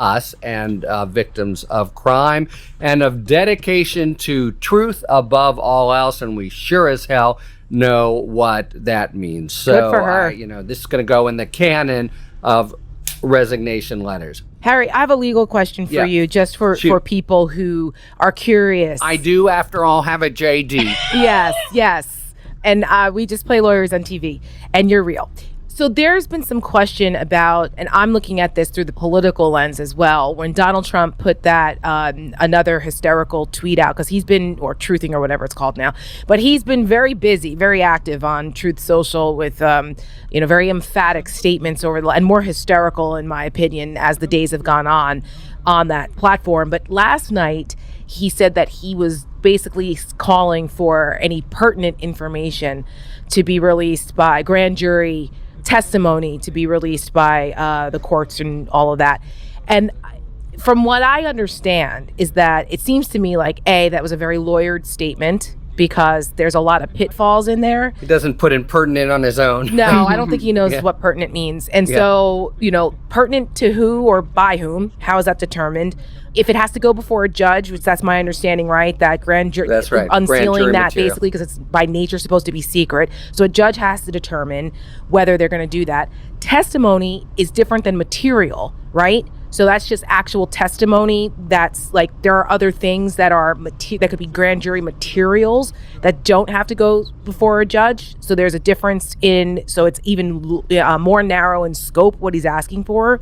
us and victims of crime and of dedication to truth above all else. And we sure as hell know what that means. So, good for her. This is going to go in the canon of resignation letters. Harry, I have a legal question for you, just for people who are curious. I do, after all, have a JD. Yes. And we just play lawyers on TV, and you're real. So there's been some question about, and I'm looking at this through the political lens as well, when Donald Trump put that another hysterical tweet out, because he's been, or truthing or whatever it's called now, but he's been very busy, very active on Truth Social with, very emphatic statements and more hysterical, in my opinion, as the days have gone on that platform. But last night, he said that he was basically calling for any pertinent information to be released by grand jury testimony, to be released by the courts and all of that. And from what I understand is that it seems to me like, that was a very lawyered statement, because there's a lot of pitfalls in there. He doesn't put in pertinent on his own. No, I don't think he knows what pertinent means. And so, pertinent to who or by whom, how is that determined? If it has to go before a judge, which that's my understanding, right? That grand jury, that's right. Unsealing that material. Basically, because it's by nature supposed to be secret. So a judge has to determine whether they're going to do that. Testimony is different than material, right? So that's just actual testimony. That's like, there are other things that are that could be grand jury materials that don't have to go before a judge. So there's a difference so it's even more narrow in scope what he's asking for.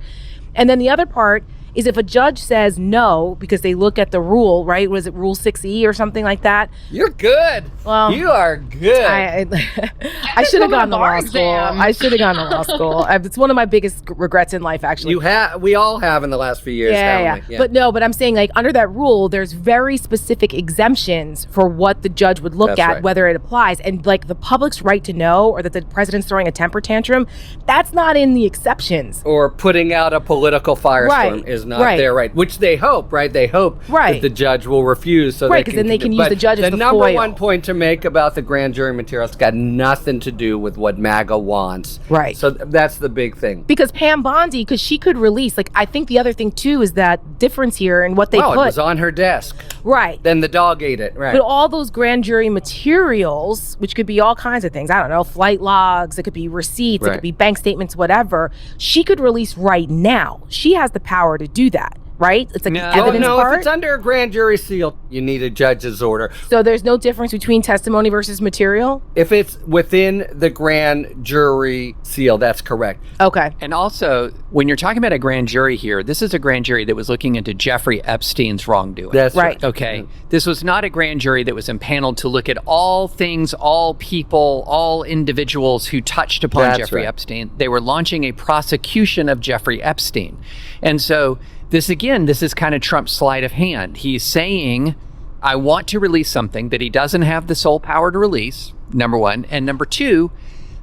And then the other part is if a judge says no, because they look at the rule, right? Was it Rule 6E or something like that? You're good. Well, you are good. I should have gone to law school. I should have gone to law school. It's one of my biggest regrets in life, actually. We all have in the last few years, haven't we? Yeah. But I'm saying, like, under that rule, there's very specific exemptions for what the judge would look at, whether it applies. And like the public's right to know, or that the president's throwing a temper tantrum, that's not in the exceptions. Or putting out a political firestorm is not there, right? Which they hope, right? They hope that the judge will refuse, so because then they can use the judge as the number foil. One point to make about the grand jury materials got nothing to do with what MAGA wants, right? So that's the big thing. Because Pam Bondi, because she could release, like, I think the other thing too is that difference here in what they put. It was on her desk, right? Then the dog ate it, right? But all those grand jury materials, which could be all kinds of things, I don't know, flight logs, it could be receipts, it could be bank statements, whatever. She could release right now. She has the power to do that. Right? It's like the evidence part. If it's under a grand jury seal, you need a judge's order. So there's no difference between testimony versus material? If it's within the grand jury seal, that's correct. Okay. And also, when you're talking about a grand jury here, this is a grand jury that was looking into Jeffrey Epstein's wrongdoing. That's right. Okay. This was not a grand jury that was impaneled to look at all things, all people, all individuals who touched upon Jeffrey Epstein. They were launching a prosecution of Jeffrey Epstein. And so this is kind of Trump's sleight of hand. He's saying, I want to release something that he doesn't have the sole power to release, number one. And number two,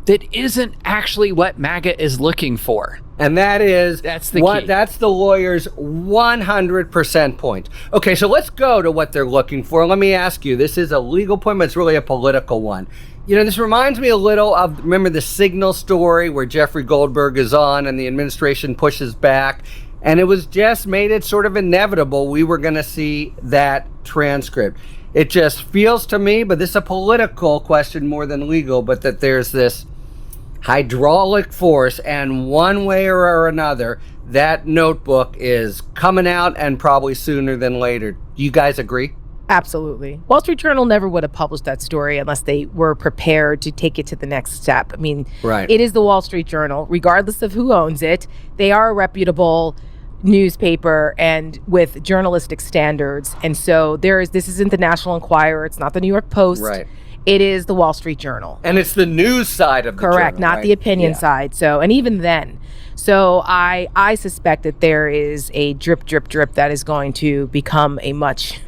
that isn't actually what MAGA is looking for. And that's the key. That's the lawyer's 100% point. Okay, so let's go to what they're looking for. Let me ask you, this is a legal point, but it's really a political one. This reminds me a little of, remember the Signal story where Jeffrey Goldberg is on and the administration pushes back? And it was just made it sort of inevitable we were going to see that transcript. It just feels to me, but this is a political question more than legal, but that there's this hydraulic force, and one way or another, that notebook is coming out, and probably sooner than later. Do you guys agree? Absolutely. Wall Street Journal never would have published that story unless they were prepared to take it to the next step. I mean, It is the Wall Street Journal, regardless of who owns it. They are a reputable newspaper and with journalistic standards. And so this isn't the National Enquirer. It's not the New York Post. Right. It is the Wall Street Journal. And it's the news side of the Correct, journal, not the opinion side. So, and even then. So I suspect that there is a drip that is going to become a much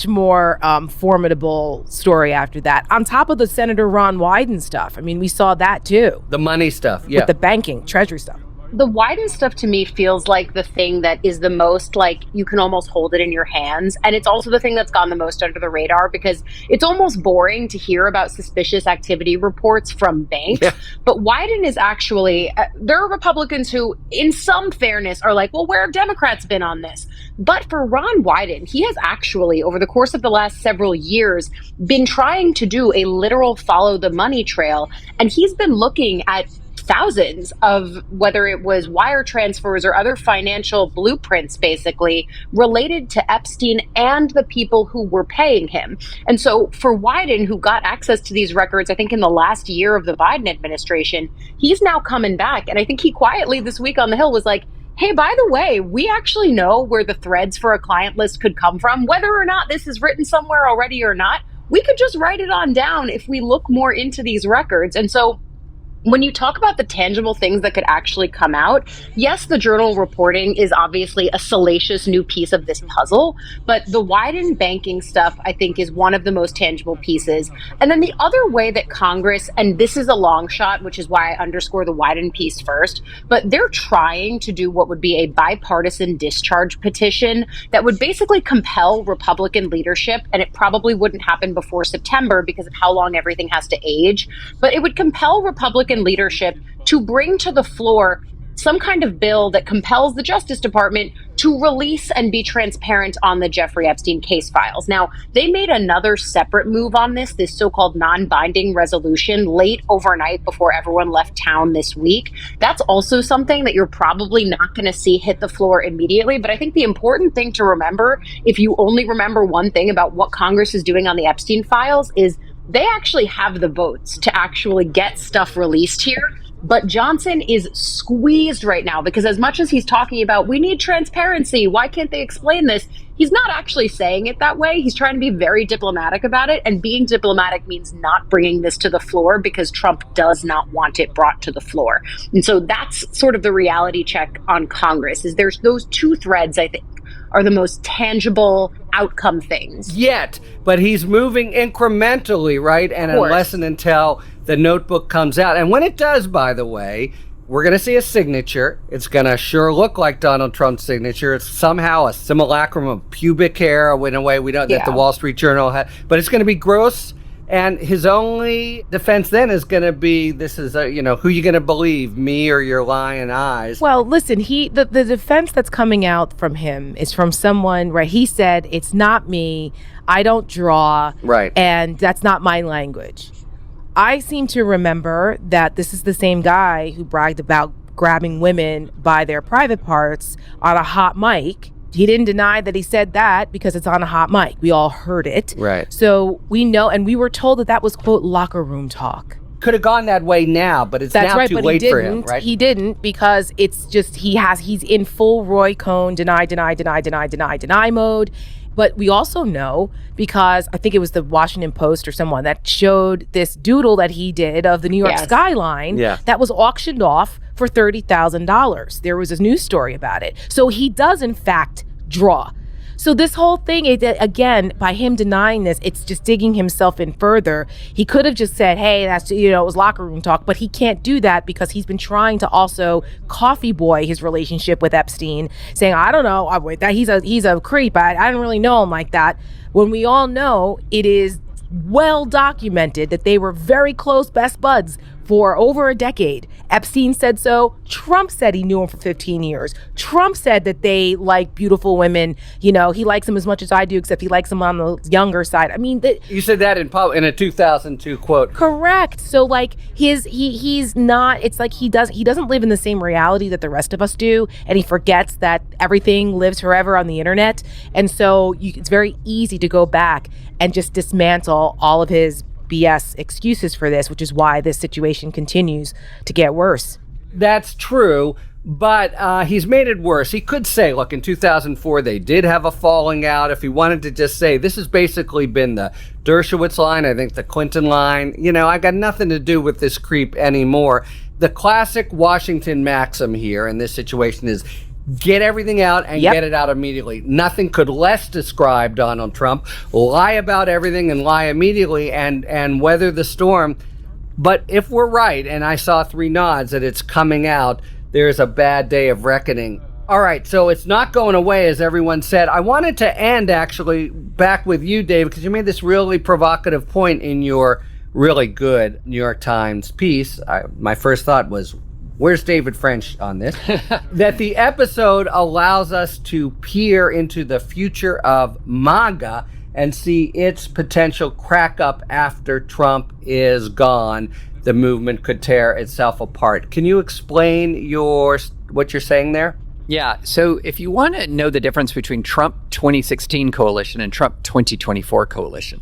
more formidable story after that. On top of the Senator Ron Wyden stuff. I mean, we saw that too. The money stuff, With the banking, treasury stuff. The Wyden stuff to me feels like the thing that is the most like you can almost hold it in your hands. And it's also the thing that's gone the most under the radar because it's almost boring to hear about suspicious activity reports from banks. Yeah. But Wyden is actually, there are Republicans who, in some fairness, are like, well, where have Democrats been on this? But for Ron Wyden, he has actually, over the course of the last several years, been trying to do a literal follow the money trail. And he's been looking at thousands of whether it was wire transfers or other financial blueprints, basically, related to Epstein and the people who were paying him. And so for Wyden, who got access to these records, I think in the last year of the Biden administration, he's now coming back. And I think he quietly this week on the Hill was like, hey, by the way, we actually know where the threads for a client list could come from, whether or not this is written somewhere already or not. We could just write it on down if we look more into these records. And so when you talk about the tangible things that could actually come out, yes, the journal reporting is obviously a salacious new piece of this puzzle, but the Wyden banking stuff, I think, is one of the most tangible pieces. And then the other way that Congress, and this is a long shot, which is why I underscore the Wyden piece first, but they're trying to do what would be a bipartisan discharge petition that would basically compel Republican leadership, and it probably wouldn't happen before September because of how long everything has to age, but it would compel Republican leadership to bring to the floor some kind of bill that compels the Justice Department to release and be transparent on the Jeffrey Epstein case files. Now, they made another separate move on this so-called non-binding resolution late overnight before everyone left town this week. That's also something that you're probably not going to see hit the floor immediately. But I think the important thing to remember, if you only remember one thing about what Congress is doing on the Epstein files, is they actually have the votes to actually get stuff released here. But Johnson is squeezed right now because as much as he's talking about, we need transparency, why can't they explain this? He's not actually saying it that way. He's trying to be very diplomatic about it. And being diplomatic means not bringing this to the floor because Trump does not want it brought to the floor. And so that's sort of the reality check on Congress, is there's those two threads, I think, are the most tangible outcome things. But he's moving incrementally, right? And unless and until the notebook comes out. And when it does, by the way, we're going to see a signature. It's going to sure look like Donald Trump's signature. It's somehow a simulacrum of pubic hair in a way we don't, that the Wall Street Journal had. But it's going to be gross. And his only defense then is going to be, this is, who you going to believe, me or your lying eyes? Well, listen, the defense that's coming out from him is from someone, right? He said, it's not me. I don't draw. Right. And that's not my language. I seem to remember that this is the same guy who bragged about grabbing women by their private parts on a hot mic. He didn't deny that he said that because it's on a hot mic. We all heard it. Right. So we know, and we were told that was, quote, locker room talk. Could have gone that way now, but it's now too late for him, right? He didn't, because it's just, he's in full Roy Cohn deny mode. But we also know, because I think it was the Washington Post or someone that showed this doodle that he did of the New York skyline that was auctioned off for $30,000. There was a news story about it. So he does, in fact, draw. So this whole thing, again, by him denying this, it's just digging himself in further. He could have just said, hey, that's, it was locker room talk, but he can't do that because he's been trying to also coffee boy his relationship with Epstein, saying, I don't know, that he's a creep. I don't really know him like that. When we all know it is well documented that they were very close best buds for over a decade. Epstein said so. Trump said he knew him for 15 years. Trump said that they like beautiful women. He likes them as much as I do, except he likes them on the younger side. I mean, you said that in a 2002 quote. Correct. So like he's not. It's like he doesn't live in the same reality that the rest of us do, and he forgets that everything lives forever on the internet. And so it's very easy to go back and just dismantle all of his BS excuses for this, which is why this situation continues to get worse. That's true, but he's made it worse. He could say, look, in 2004, they did have a falling out. If he wanted to just say, this has basically been the Dershowitz line, I think the Clinton line, I got nothing to do with this creep anymore. The classic Washington maxim here in this situation is, get everything out and get it out immediately. Nothing could less describe Donald Trump. Lie about everything and lie immediately and weather the storm. But if we're right, and I saw 3 nods that it's coming out, there's a bad day of reckoning. All right, so it's not going away, as everyone said. I wanted to end, actually, back with you, Dave, because you made this really provocative point in your really good New York Times piece. My first thought was, where's David French on this? That the episode allows us to peer into the future of MAGA and see its potential crack up after Trump is gone. The movement could tear itself apart. Can you explain what you're saying there? Yeah. So if you want to know the difference between Trump 2016 coalition and Trump 2024 coalition,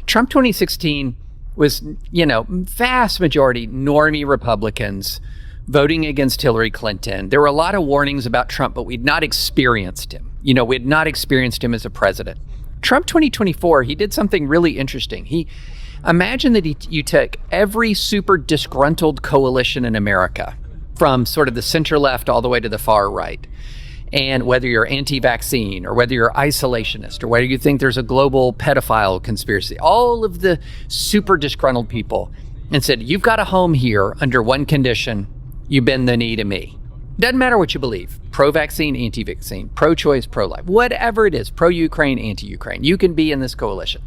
Trump 2016 was, vast majority normie Republicans voting against Hillary Clinton. There were a lot of warnings about Trump, but we'd not experienced him. We had not experienced him as a president. Trump 2024, he did something really interesting. Imagine that you took every super disgruntled coalition in America, from sort of the center left all the way to the far right. And whether you're anti-vaccine or whether you're isolationist or whether you think there's a global pedophile conspiracy, all of the super disgruntled people, and said, you've got a home here under one condition: you bend the knee to me. Doesn't matter what you believe, pro-vaccine, anti-vaccine, pro-choice, pro-life, whatever it is, pro-Ukraine, anti-Ukraine, you can be in this coalition.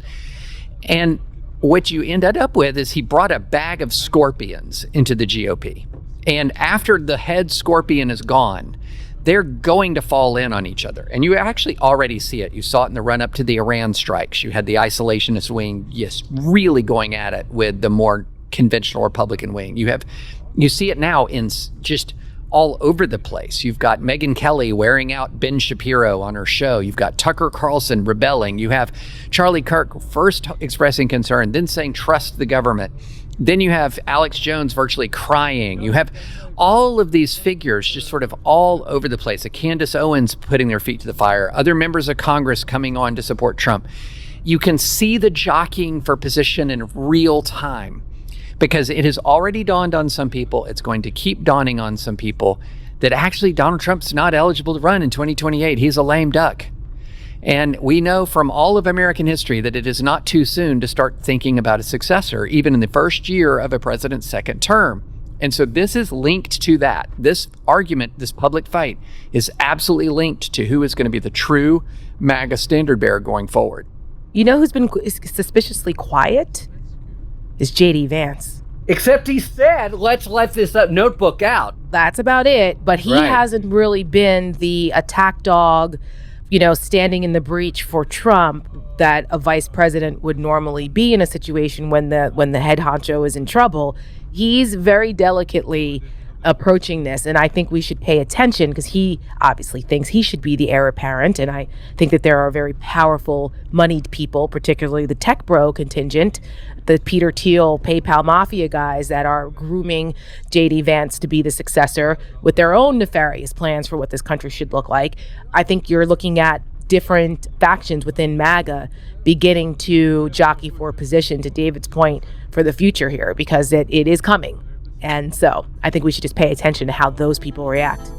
And what you ended up with is he brought a bag of scorpions into the GOP. And after the head scorpion is gone, they're going to fall in on each other. And you actually already see it. You saw it in the run up to the Iran strikes. You had the isolationist wing, yes, really going at it with the more conventional Republican wing. You see it now in just all over the place. You've got Megyn Kelly wearing out Ben Shapiro on her show. You've got Tucker Carlson rebelling. You have Charlie Kirk first expressing concern, then saying trust the government. Then you have Alex Jones virtually crying. You have all of these figures just sort of all over the place. Candace Owens putting their feet to the fire. Other members of Congress coming on to support Trump. You can see the jockeying for position in real time because it has already dawned on some people. It's going to keep dawning on some people that actually Donald Trump's not eligible to run in 2028. He's a lame duck. And we know from all of American history that it is not too soon to start thinking about a successor, even in the first year of a president's second term. And so this is linked to that. This argument, this public fight, is absolutely linked to who is going to be the true MAGA standard bearer going forward. You know who's been suspiciously quiet? Is J.D. Vance. Except he said, let's let this notebook out. That's about it. But he hasn't really been the attack dog, standing in the breach for Trump that a vice president would normally be in a situation when the head honcho is in trouble. He's very delicately approaching this, and I think we should pay attention because he obviously thinks he should be the heir apparent, and I think that there are very powerful, moneyed people, particularly the tech bro contingent, the Peter Thiel, PayPal mafia guys that are grooming J.D. Vance to be the successor with their own nefarious plans for what this country should look like. I think you're looking at different factions within MAGA beginning to jockey for a position, to David's point, for the future here, because it is coming. And so I think we should just pay attention to how those people react.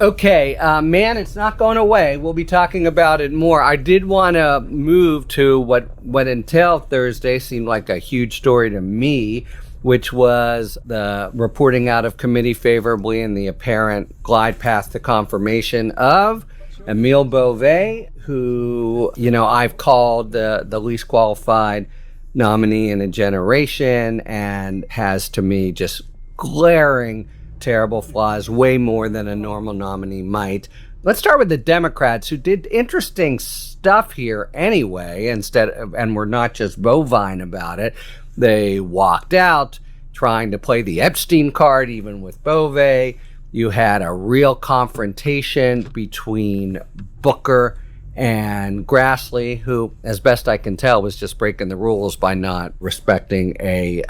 Okay, man, it's not going away. We'll be talking about it more. I did want to move to what until Thursday seemed like a huge story to me, which was the reporting out of committee favorably and the apparent glide path to confirmation of Emile Beauvais, who, I've called the least qualified nominee in a generation and has, to me, just glaring terrible flaws, way more than a normal nominee might. Let's start with the Democrats, who did interesting stuff here anyway, and were not just bovine about it. They walked out trying to play the Epstein card, even with Beauvais. You had a real confrontation between Booker and Grassley, who, as best I can tell, was just breaking the rules by not respecting a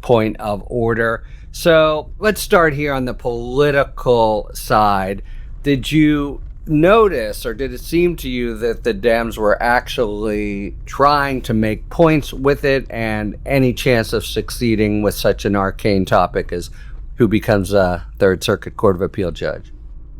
point of order. So let's start here on the political side. Did you notice, or did it seem to you that the Dems were actually trying to make points with it, and any chance of succeeding with such an arcane topic as who becomes a Third Circuit Court of Appeal judge?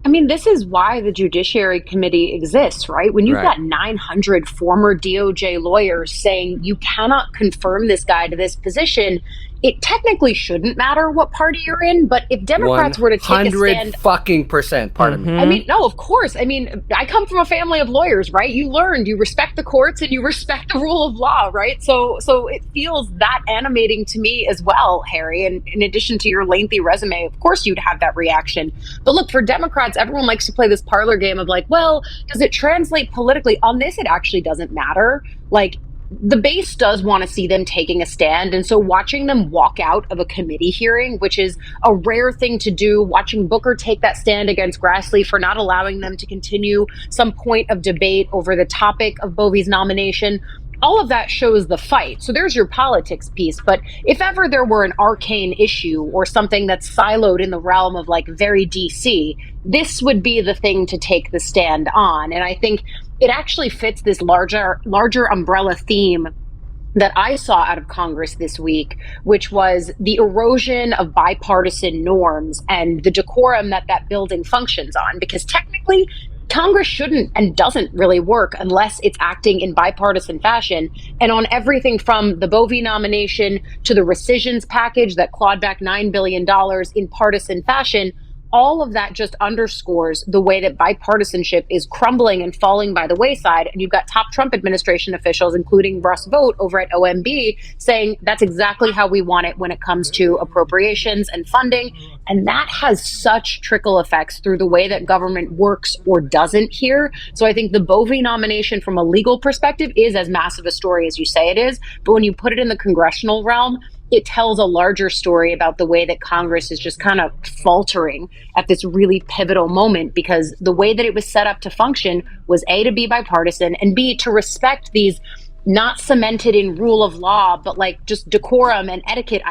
I mean, this is why the Judiciary Committee exists, right? When you've got 900 former DOJ lawyers saying you cannot confirm this guy to this position, it technically shouldn't matter what party you're in, but if Democrats were to take a stand... 100% pardon me. I mean, no, of course. I mean, I come from a family of lawyers, right? You learned, you respect the courts and you respect the rule of law, right? So it feels that animating to me as well, Harry. And in addition to your lengthy resume, of course you'd have that reaction. But look, for Democrats, everyone likes to play this parlor game of like, well, does it translate politically? On this, it actually doesn't matter. Like, the base does want to see them taking a stand. And so watching them walk out of a committee hearing, which is a rare thing to do, watching Booker take that stand against Grassley for not allowing them to continue some point of debate over the topic of Bovie's nomination, all of that shows the fight. So there's your politics piece. But if ever there were an arcane issue or something that's siloed in the realm of like very DC, this would be the thing to take the stand on. And I think it actually fits this larger umbrella theme that I saw out of Congress this week, which was the erosion of bipartisan norms and the decorum that building functions on. Because technically, Congress shouldn't and doesn't really work unless it's acting in bipartisan fashion. And on everything from the Bovie nomination to the rescissions package that clawed back $9 billion in partisan fashion, all of that just underscores the way that bipartisanship is crumbling and falling by the wayside. And you've got top Trump administration officials, including Russ Vought over at OMB, saying that's exactly how we want it when it comes to appropriations and funding. And that has such trickle effects through the way that government works or doesn't here. So I think the Bovie nomination from a legal perspective is as massive a story as you say it is. But when you put it in the congressional realm, it tells a larger story about the way that Congress is just kind of faltering at this really pivotal moment, because the way that it was set up to function was A, to be bipartisan, and B, to respect these not cemented in rule of law, but like just decorum and etiquette